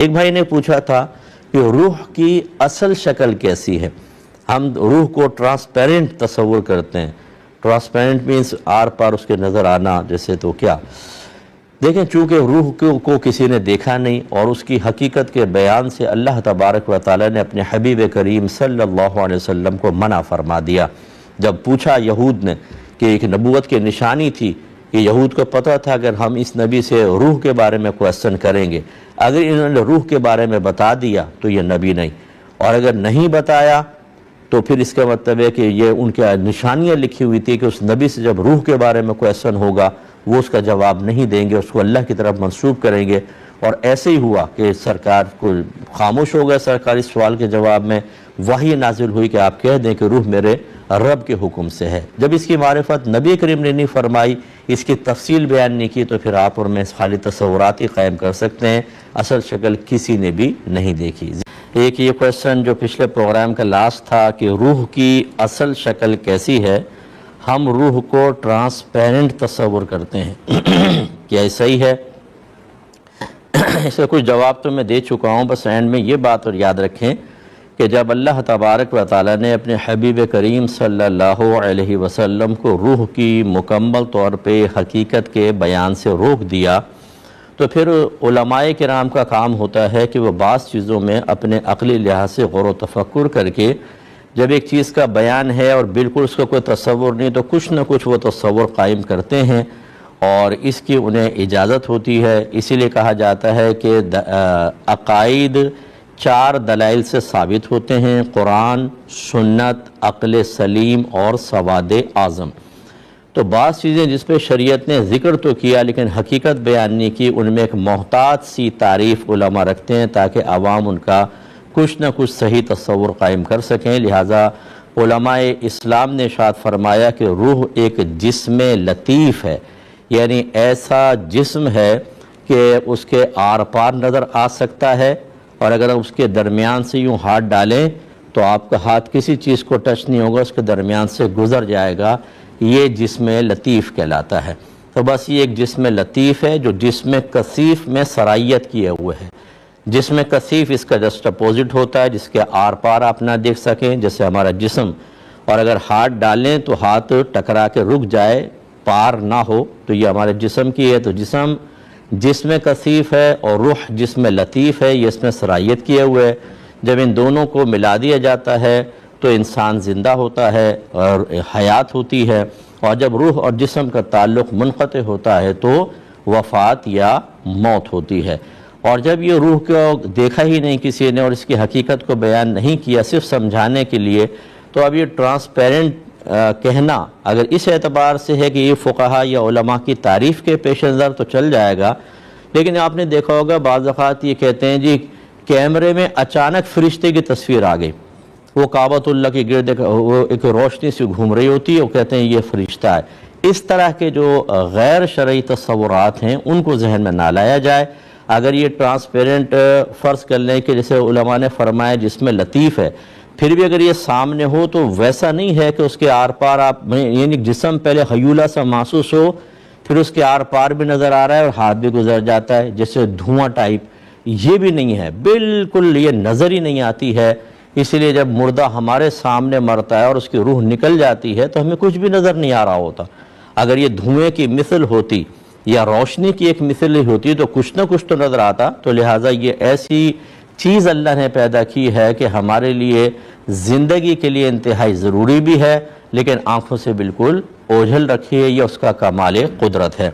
ایک بھائی نے پوچھا تھا کہ روح کی اصل شکل کیسی ہے؟ ہم روح کو ٹرانسپیرنٹ تصور کرتے ہیں. ٹرانسپیرنٹ مینس آر پار اس کے نظر آنا جیسے. تو کیا دیکھیں، چونکہ روح کو کسی نے دیکھا نہیں اور اس کی حقیقت کے بیان سے اللہ تبارک و تعالی نے اپنے حبیب کریم صلی اللہ علیہ وسلم کو منع فرما دیا. جب پوچھا یہود نے کہ ایک نبوت کی نشانی تھی کہ یہود کو پتہ تھا اگر ہم اس نبی سے روح کے بارے میں کویسچن کریں گے، اگر انہوں نے روح کے بارے میں بتا دیا تو یہ نبی نہیں، اور اگر نہیں بتایا تو پھر اس کا مطلب ہے کہ یہ ان کے نشانیاں لکھی ہوئی تھی کہ اس نبی سے جب روح کے بارے میں کویسچن ہوگا وہ اس کا جواب نہیں دیں گے، اس کو اللہ کی طرف منسوب کریں گے. اور ایسے ہی ہوا کہ سرکار کو خاموش ہو گئے. سرکار اس سوال کے جواب میں وحی نازل ہوئی کہ آپ کہہ دیں کہ روح میرے رب کے حکم سے ہے. جب اس کی معرفت نبی کریم نے نہیں فرمائی، اس کی تفصیل بیان نہیں کی، تو پھر آپ اور میں خالی تصورات ہی قائم کر سکتے ہیں، اصل شکل کسی نے بھی نہیں دیکھی. ایک یہ کویسچن جو پچھلے پروگرام کا لاسٹ تھا کہ روح کی اصل شکل کیسی ہے؟ ہم روح کو ٹرانسپیرنٹ تصور کرتے ہیں. کیا یہ صحیح ہے؟ اس کا کچھ جواب تو میں دے چکا ہوں، بس اینڈ میں یہ بات اور یاد رکھیں کہ جب اللہ تبارک و تعالی نے اپنے حبیب کریم صلی اللہ علیہ وسلم کو روح کی مکمل طور پہ حقیقت کے بیان سے روک دیا، تو پھر علماء کرام کا کام ہوتا ہے کہ وہ بعض چیزوں میں اپنے عقلی لحاظ سے غور و تفکر کر کے، جب ایک چیز کا بیان ہے اور بالکل اس کا کوئی تصور نہیں تو کچھ نہ کچھ وہ تصور قائم کرتے ہیں، اور اس کی انہیں اجازت ہوتی ہے. اسی لیے کہا جاتا ہے کہ عقائد 4 دلائل سے ثابت ہوتے ہیں: قرآن، سنت، عقل سلیم اور سواد اعظم. تو بعض چیزیں جس پہ شریعت نے ذکر تو کیا لیکن حقیقت بیان نہیں کی، ان میں ایک محتاط سی تعریف علماء رکھتے ہیں تاکہ عوام ان کا کچھ نہ کچھ صحیح تصور قائم کر سکیں. لہٰذا علماء اسلام نے ارشاد فرمایا کہ روح ایک جسم لطیف ہے، یعنی ایسا جسم ہے کہ اس کے آر پار نظر آ سکتا ہے، اور اگر اس کے درمیان سے یوں ہاتھ ڈالیں تو آپ کا ہاتھ کسی چیز کو ٹچ نہیں ہوگا، اس کے درمیان سے گزر جائے گا. یہ جسم لطیف کہلاتا ہے. تو بس یہ ایک جسم لطیف ہے جو جسم کثیف میں سرائیت کیے ہوئے ہے. جسم کثیف اس کا جسٹ اپوزٹ ہوتا ہے، جس کے آر پار آپ نہ دیکھ سکیں، جیسے ہمارا جسم، اور اگر ہاتھ ڈالیں تو ہاتھ ٹکرا کے رک جائے، پار نہ ہو، تو یہ ہمارے جسم کی ہے. تو جسم کثیف ہے اور روح جسم لطیف ہے، یہ اس میں سرائیت کیے ہوئے ہے. جب ان دونوں کو ملا دیا جاتا ہے تو انسان زندہ ہوتا ہے اور حیات ہوتی ہے، اور جب روح اور جسم کا تعلق منقطع ہوتا ہے تو وفات یا موت ہوتی ہے. اور جب یہ روح کو دیکھا ہی نہیں کسی نے اور اس کی حقیقت کو بیان نہیں کیا صرف سمجھانے کے لیے، تو اب یہ ٹرانسپیرنٹ کہنا اگر اس اعتبار سے ہے کہ یہ فقہا یا علماء کی تعریف کے پیش نظر تو چل جائے گا، لیکن آپ نے دیکھا ہوگا بعض اوقات یہ کہتے ہیں جی کیمرے میں اچانک فرشتے کی تصویر آ گئی، وہ کعبۃ اللہ کے گرد ایک روشنی سے گھوم رہی ہوتی ہے، وہ کہتے ہیں یہ فرشتہ ہے. اس طرح کے جو غیر شرعی تصورات ہیں ان کو ذہن میں نہ لایا جائے. اگر یہ ٹرانسپیرنٹ فرض کر لیں کہ جیسے علماء نے فرمایا جس میں لطیف ہے، پھر بھی اگر یہ سامنے ہو تو ویسا نہیں ہے کہ اس کے آر پار آپ یعنی جسم پہلے حیولہ سا محسوس ہو، پھر اس کے آر پار بھی نظر آ رہا ہے اور ہاتھ بھی گزر جاتا ہے جیسے دھواں ٹائپ، یہ بھی نہیں ہے. بالکل یہ نظر ہی نہیں آتی ہے. اسی لیے جب مردہ ہمارے سامنے مرتا ہے اور اس کی روح نکل جاتی ہے تو ہمیں کچھ بھی نظر نہیں آ رہا ہوتا. اگر یہ دھوئیں کی مثل ہوتی یا روشنی کی ایک مثل ہی ہوتی تو کچھ نہ کچھ تو نظر آتا. تو لہٰذا یہ ایسی چیز اللہ نے پیدا کی ہے کہ ہمارے لیے زندگی کے لیے انتہائی ضروری بھی ہے، لیکن آنکھوں سے بالکل اوجھل رکھی ہے. یہ اس کا کمال قدرت ہے.